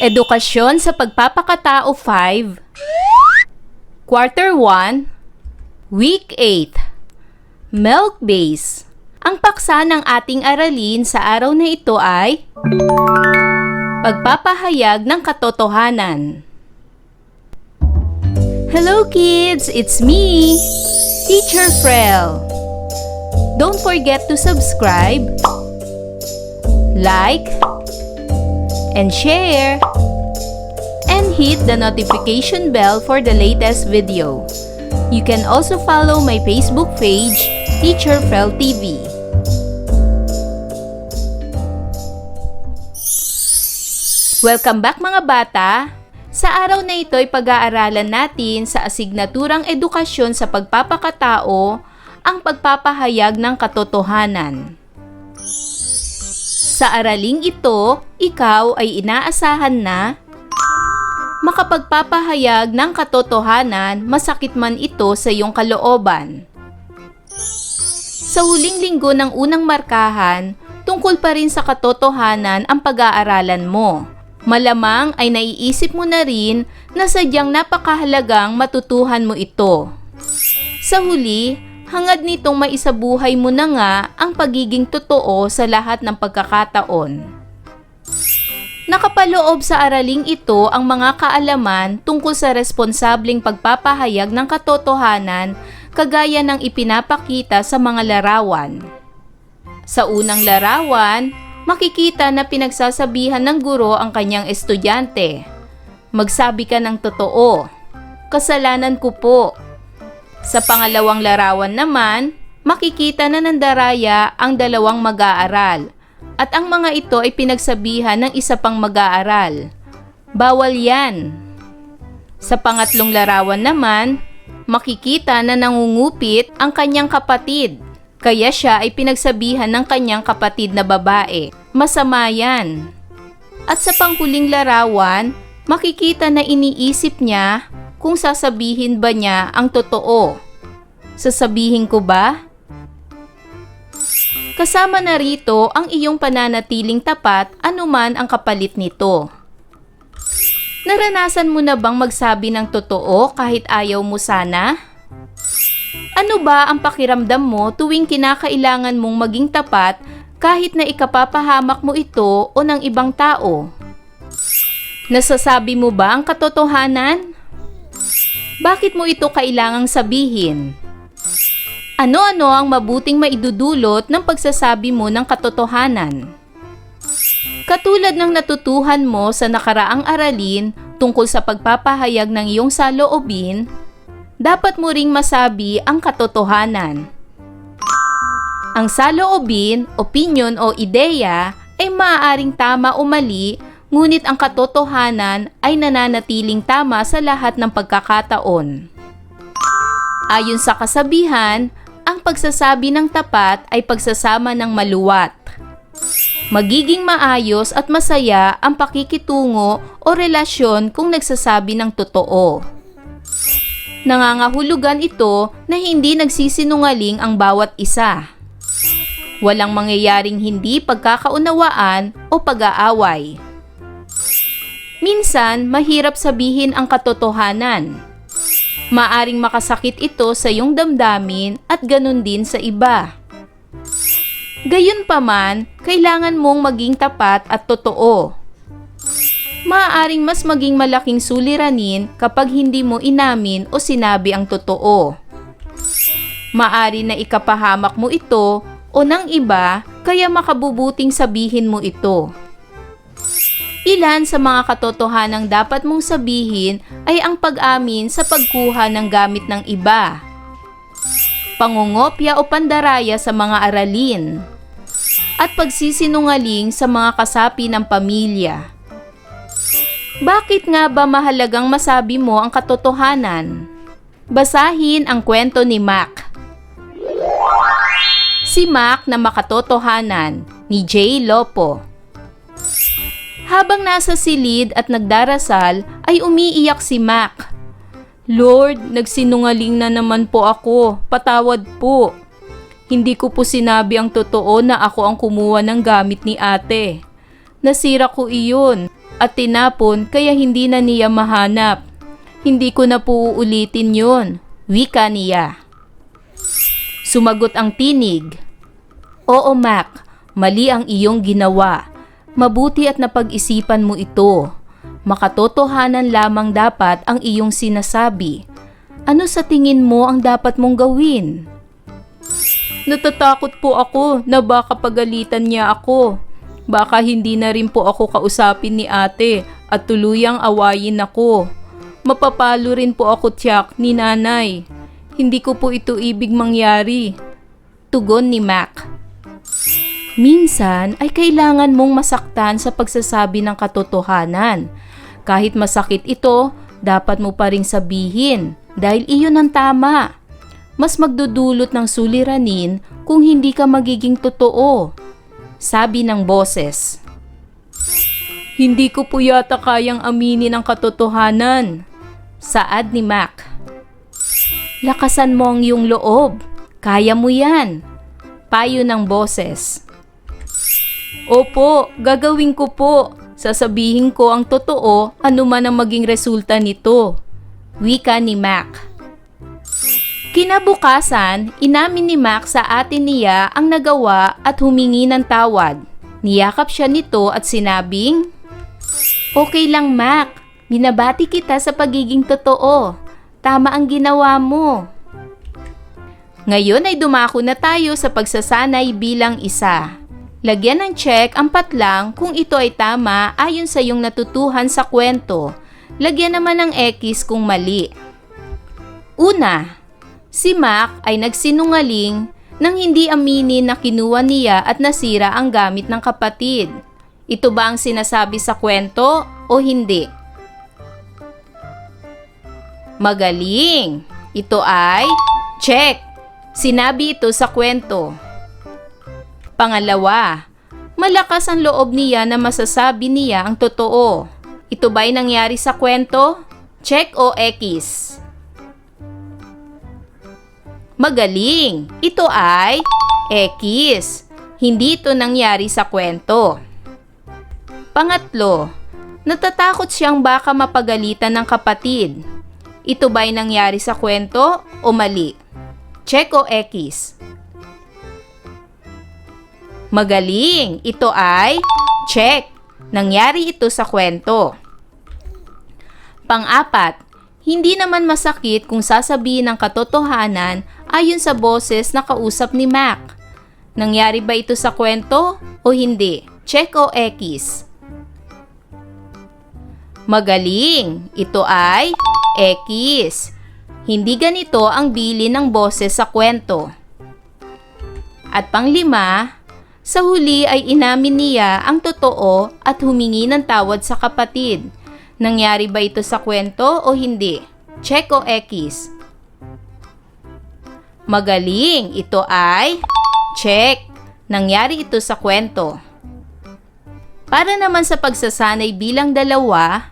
Edukasyon sa Pagpapakatao 5, Quarter 1, Week 8, Milk Base. Ang paksa ng ating aralin sa araw na ito ay Pagpapahayag ng Katotohanan. Hello kids! It's me, Teacher Frel. Don't forget to subscribe, like, and share, and hit the notification bell for the latest video. You can also follow my Facebook page, Teacher Frel TV. Welcome back mga bata! Sa araw na ito ay pag-aaralan natin sa asignaturang edukasyon sa pagpapakatao ang pagpapahayag ng katotohanan. Sa araling ito, ikaw ay inaasahan na makapagpapahayag ng katotohanan masakit man ito sa iyong kalooban. Sa huling linggo ng unang markahan, tungkol pa rin sa katotohanan ang pag-aaralan mo. Malamang ay naiisip mo na rin na sadyang napakahalagang matutuhan mo ito. Sa huli, hangad nitong maisabuhay mo na nga ang pagiging totoo sa lahat ng pagkakataon. Nakapaloob sa araling ito ang mga kaalaman tungkol sa responsableng pagpapahayag ng katotohanan kagaya ng ipinapakita sa mga larawan. Sa unang larawan, makikita na pinagsasabihan ng guro ang kanyang estudyante. Magsabi ka ng totoo. Kasalanan ko po. Sa pangalawang larawan naman, makikita na nandaraya ang dalawang mag-aaral at ang mga ito ay pinagsabihan ng isa pang mag-aaral. Bawal yan. Sa pangatlong larawan naman, makikita na nangungupit ang kanyang kapatid, kaya siya ay pinagsabihan ng kanyang kapatid na babae. Masama yan. At sa panghuling larawan, makikita na iniisip niya kung sasabihin ba niya ang totoo. Sasabihin ko ba? Kasama na rito ang iyong pananatiling tapat anuman ang kapalit nito. Naranasan mo na bang magsabi ng totoo kahit ayaw mo sana? Ano ba ang pakiramdam mo tuwing kinakailangan mong maging tapat kahit na ikapapahamak mo ito o ng ibang tao? Nasasabi mo ba ang katotohanan? Bakit mo ito kailangang sabihin? Ano-ano ang mabuting maidudulot ng pagsasabi mo ng katotohanan? Katulad ng natutuhan mo sa nakaraang aralin tungkol sa pagpapahayag ng iyong saloobin, dapat mo ring masabi ang katotohanan. Ang saloobin, opinyon o ideya ay maaaring tama o mali, ngunit ang katotohanan ay nananatiling tama sa lahat ng pagkakataon. Ayon sa kasabihan, ang pagsasabi ng tapat ay pagsasama ng maluwat. Magiging maayos at masaya ang pakikitungo o relasyon kung nagsasabi ng totoo. Nangangahulugan ito na hindi nagsisinungaling ang bawat isa. Walang mangyayaring hindi pagkakaunawaan o pag-aaway. Minsan, mahirap sabihin ang katotohanan. Maaring makasakit ito sa iyong damdamin at ganun din sa iba. Gayunpaman, kailangan mong maging tapat at totoo. Maaaring mas maging malaking suliranin kapag hindi mo inamin o sinabi ang totoo. Maari na ikapahamak mo ito o ng iba kaya makabubuting sabihin mo ito. Ilan sa mga katotohanang dapat mong sabihin ay ang pag-amin sa pagkuha ng gamit ng iba, pangungopya o pandaraya sa mga aralin, at pagsisinungaling sa mga kasapi ng pamilya. Bakit nga ba mahalagang masabi mo ang katotohanan? Basahin ang kwento ni Mac. Si Mac na makatotohanan ni J. Lopo. Habang nasa silid at nagdarasal ay umiiyak si Mac. Lord, nagsinungaling na naman po ako. Patawad po. Hindi ko po sinabi ang totoo na ako ang kumuha ng gamit ni ate. Nasira ko iyon. at tinapon kaya hindi na niya mahanap. Hindi ko na po uulitin yun, wika niya. Sumagot ang tinig. Oo Mac, mali ang iyong ginawa. Mabuti at napag-isipan mo ito. Makatotohanan lamang dapat ang iyong sinasabi. Ano sa tingin mo ang dapat mong gawin? Natatakot po ako na baka pagalitan niya ako. Baka hindi na rin po ako kausapin ni ate at tuluyang awayin ako. Mapapalo rin po ako tiyak ni nanay. Hindi ko po ito ibig mangyari. Tugon ni Mac. Minsan ay kailangan mong masaktan sa pagsasabi ng katotohanan. Kahit masakit ito, dapat mo pa ring sabihin dahil iyon ang tama. Mas magdudulot ng suliranin kung hindi ka magiging totoo. Sabi ng boses. Hindi ko po yata kayang aminin ang katotohanan. Saad ni Mac. Lakasan mo ang iyong loob. Kaya mo yan. Payo ng boses. Opo, gagawin ko po. Sasabihin ko ang totoo anuman ang maging resulta nito. Wika ni Mac. Kinabukasan, inamin ni Mac sa ate niya ang nagawa at humingi ng tawad. Niyakap siya nito at sinabing, Okay lang Mac, binabati kita sa pagiging totoo. Tama ang ginawa mo. Ngayon ay dumako na tayo sa pagsasanay bilang isa. Lagyan ng check ang patlang kung ito ay tama ayon sa iyong natutuhan sa kwento. Lagyan naman ng X kung mali. Una, si Mac ay nagsinungaling nang hindi aminin na kinuha niya at nasira ang gamit ng kapatid. Ito ba ang sinasabi sa kwento o hindi? Magaling! Ito ay check! Sinabi ito sa kwento. Pangalawa, malakas ang loob niya na masasabi niya ang totoo. Ito ba'y nangyari sa kwento? Check o X? Magaling! Ito ay X. Hindi ito nangyari sa kwento. Pangatlo, natatakot siyang baka mapagalitan ng kapatid. Ito ba'y nangyari sa kwento o mali? Check o X? Magaling! Ito ay check. Nangyari ito sa kwento. Pang-apat, hindi naman masakit kung sasabihin ng katotohanan ayon sa boses na kausap ni Mac. Nangyari ba ito sa kwento o hindi? Check o X? Magaling! Ito ay X. Hindi ganito ang bilin ng boses sa kwento. At panglima, sa huli ay inamin niya ang totoo at humingi ng tawad sa kapatid. Nangyari ba ito sa kwento o hindi? Check o X? Magaling! Ito ay check. Nangyari ito sa kwento. Para naman sa pagsasanay bilang dalawa,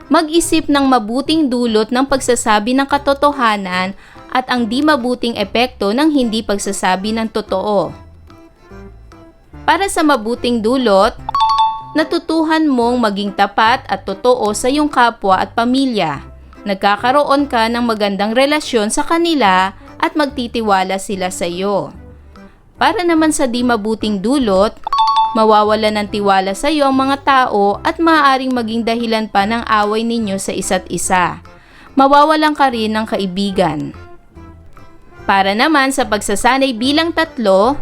mag-isip ng mabuting dulot ng pagsasabi ng katotohanan at ang di mabuting epekto ng hindi pagsasabi ng totoo. Para sa mabuting dulot, natutuhan mong maging tapat at totoo sa iyong kapwa at pamilya. Nagkakaroon ka ng magandang relasyon sa kanila at magtitiwala sila sa iyo. Para naman sa di mabuting dulot, mawawala ng tiwala sa iyo ang mga tao at maaaring maging dahilan pa ng away ninyo sa isa't isa. Mawawalan ka rin ng kaibigan. Para naman sa pagsasanay bilang tatlo,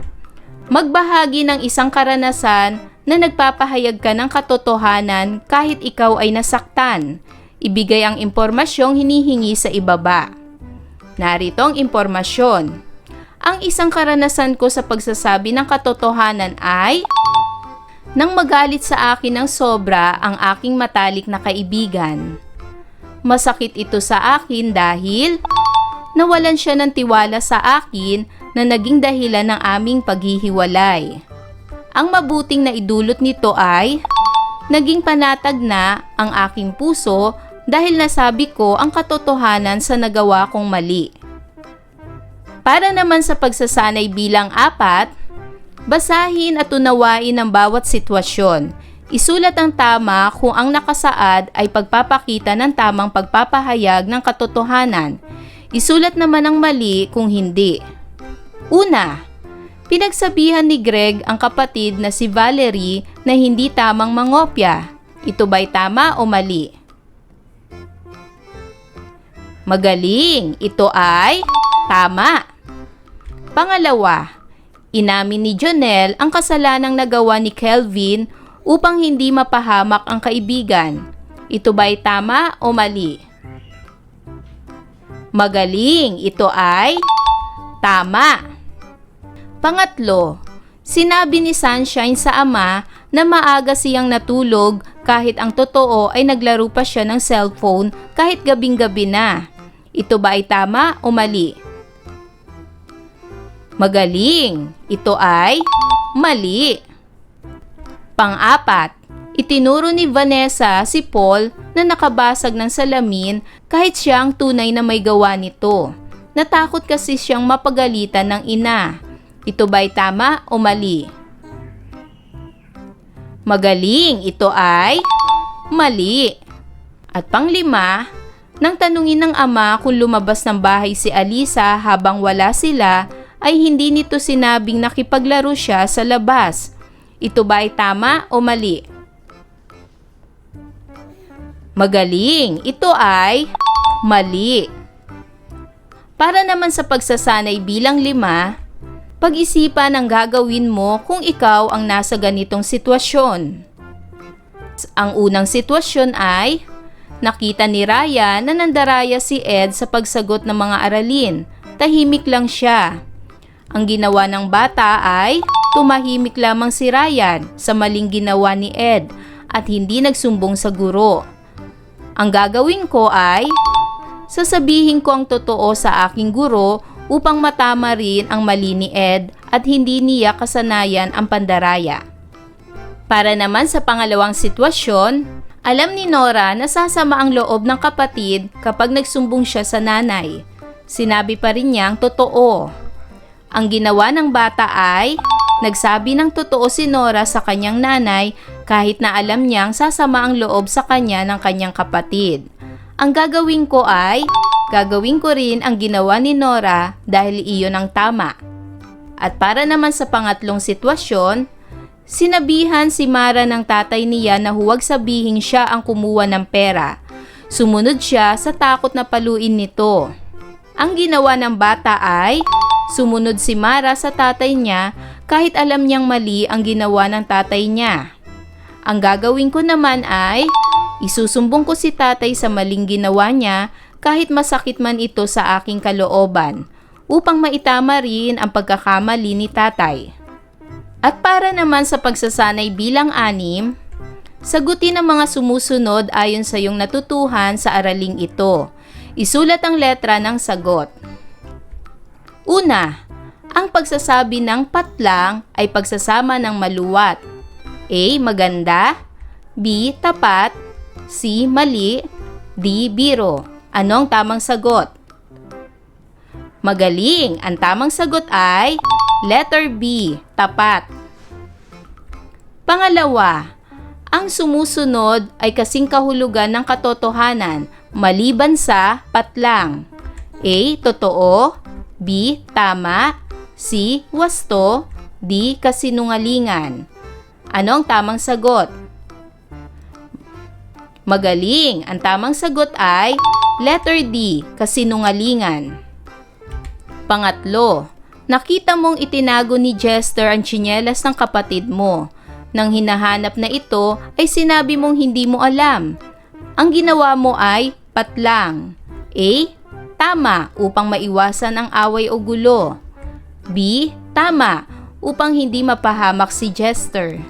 magbahagi ng isang karanasan na nagpapahayag ka ng katotohanan kahit ikaw ay nasaktan. Ibigay ang impormasyong hinihingi sa ibaba. Narito ang impormasyon. Ang isang karanasan ko sa pagsasabi ng katotohanan ay nang magalit sa akin ng sobra ang aking matalik na kaibigan. Masakit ito sa akin dahil nawalan siya ng tiwala sa akin na naging dahilan ng aming paghihiwalay. Ang mabuting na idulot nito ay naging panatag na ang aking puso dahil nasabi ko ang katotohanan sa nagawa kong mali. Para naman sa pagsasanay bilang 4, basahin at unawain ang bawat sitwasyon. Isulat ang tama kung ang nakasaad ay pagpapakita ng tamang pagpapahayag ng katotohanan. Isulat naman ang mali kung hindi. Una, pinagsabihan ni Greg ang kapatid na si Valerie na hindi tamang mangopya. Ito ba'y tama o mali? Magaling! Ito ay tama. Pangalawa, inamin ni Jonelle ang kasalanang nagawa ni Kelvin upang hindi mapahamak ang kaibigan. Ito ba'y tama o mali? Magaling! Ito ay tama. Pangatlo, sinabi ni Sunshine sa ama na maaga siyang natulog kahit ang totoo ay naglaro pa siya ng cellphone kahit gabing-gabi na. Ito ba ay tama o mali? Magaling! Ito ay mali. Pang-apat, itinuro ni Vanessa si Paul na nakabasag ng salamin kahit siya ang tunay na may gawa nito. Natakot kasi siyang mapagalitan ng ina. Ito ba'y tama o mali? Magaling! Ito ay mali. At panglima, nang tanungin ng ama kung lumabas ng bahay si Alisa habang wala sila, ay hindi nito sinabing nakipaglaro siya sa labas. Ito ba ay tama o mali? Magaling! Ito ay mali. Para naman sa pagsasanay bilang 5, pag-isipan ang gagawin mo kung ikaw ang nasa ganitong sitwasyon. Ang unang sitwasyon ay, nakita ni Ryan na nandaraya si Ed sa pagsagot ng mga aralin. Tahimik lang siya. Ang ginawa ng bata ay, tumahimik lamang si Ryan sa maling ginawa ni Ed at hindi nagsumbong sa guro. Ang gagawin ko ay, sasabihin ko ang totoo sa aking guro upang matama rin ang mali ni Ed at hindi niya kasanayan ang pandaraya. Para naman sa pangalawang sitwasyon, alam ni Nora na sasama ang loob ng kapatid kapag nagsumbong siya sa nanay. Sinabi pa rin niya ang totoo. Ang ginawa ng bata ay, nagsabi ng totoo si Nora sa kanyang nanay kahit na alam niyang sasama ang loob sa kanya ng kanyang kapatid. Ang gagawin ko ay, gagawin ko rin ang ginawa ni Nora dahil iyon ang tama. At para naman sa pangatlong sitwasyon, sinabihan si Mara ng tatay niya na huwag sabihin siya ang kumuha ng pera. Sumunod siya sa takot na paluin nito. Ang ginawa ng bata ay, sumunod si Mara sa tatay niya kahit alam niyang mali ang ginawa ng tatay niya. Ang gagawin ko naman ay, isusumbong ko si tatay sa maling ginawa niya kahit masakit man ito sa aking kalooban, upang maitama rin ang pagkakamali ni tatay. At para naman sa pagsasanay bilang 6, sagutin ang mga sumusunod ayon sa iyong natutuhan sa araling ito. Isulat ang letra ng sagot. Una, ang pagsasabi ng patlang ay pagsasama ng maluwat. A. Maganda. B. Tapat. C. Mali. D. Biro. Anong tamang sagot? Magaling! Ang tamang sagot ay letter B. Tapat. Pangalawa, ang sumusunod ay kasing kahulugan ng katotohanan maliban sa patlang. A. Totoo. B. Tama. C. Wasto. D. Kasinungalingan. Anong tamang sagot? Magaling! Ang tamang sagot ay letter D. Kasinungalingan. Pangatlo, nakita mong itinago ni Jester ang tsinelas ng kapatid mo. Nang hinahanap na ito ay sinabi mong hindi mo alam. Ang ginawa mo ay patlang. A. Tama upang maiwasan ang away o gulo. B. Tama upang hindi mapahamak si Jester.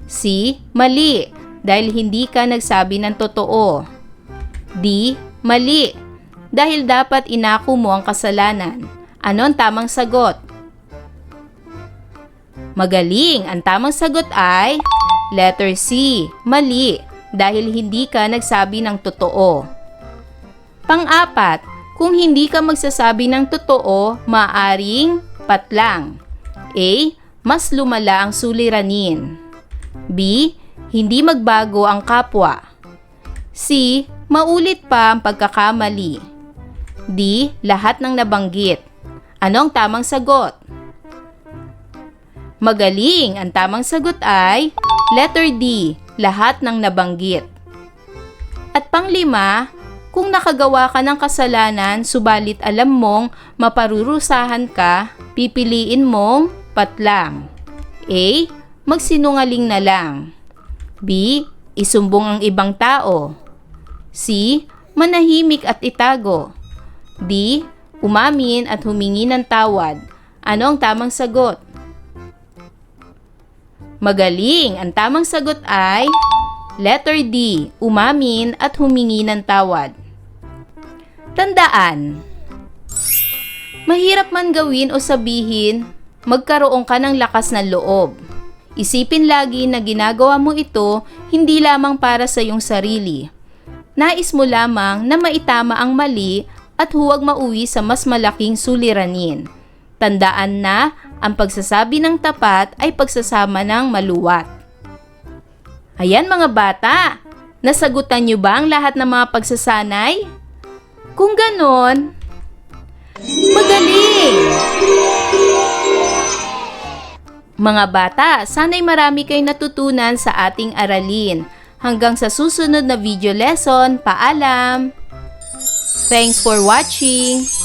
C. Mali dahil hindi ka nagsabi ng totoo. D. Mali dahil dapat inako mo ang kasalanan. Ano ang tamang sagot? Magaling! Ang tamang sagot ay letter C. Mali dahil hindi ka nagsabi ng totoo. Pang-apat, kung hindi ka magsasabi ng totoo, maaring patlang. A. Mas lumala ang suliranin. B. Hindi magbago ang kapwa. C. Maulit pa ang pagkakamali. D. Lahat ng nabanggit. Anong tamang sagot? Magaling! Ang tamang sagot ay letter D. Lahat ng nabanggit. At panglima, kung nakagawa ka ng kasalanan subalit alam mong maparurusahan ka, pipiliin mong patlang. A. Magsinungaling na lang. B. Isumbong ang ibang tao. C. Manahimik at itago. D. Umamin at humingi ng tawad. Ano ang tamang sagot? Magaling! Ang tamang sagot ay letter D. Umamin at humingi ng tawad. Tandaan, mahirap man gawin o sabihin, magkaroon ka ng lakas ng loob. Isipin lagi na ginagawa mo ito hindi lamang para sa iyong sarili. Nais mo lamang na maitama ang mali at huwag mauwi sa mas malaking suliranin. Tandaan na ang pagsasabi ng tapat ay pagsasama ng maluwat. Ayan mga bata, nasagutan niyo ba ang lahat ng mga pagsasanay? Kung ganon, magaling! Mga bata, sana'y marami kayong natutunan sa ating aralin. Hanggang sa susunod na video lesson, paalam! Thanks for watching!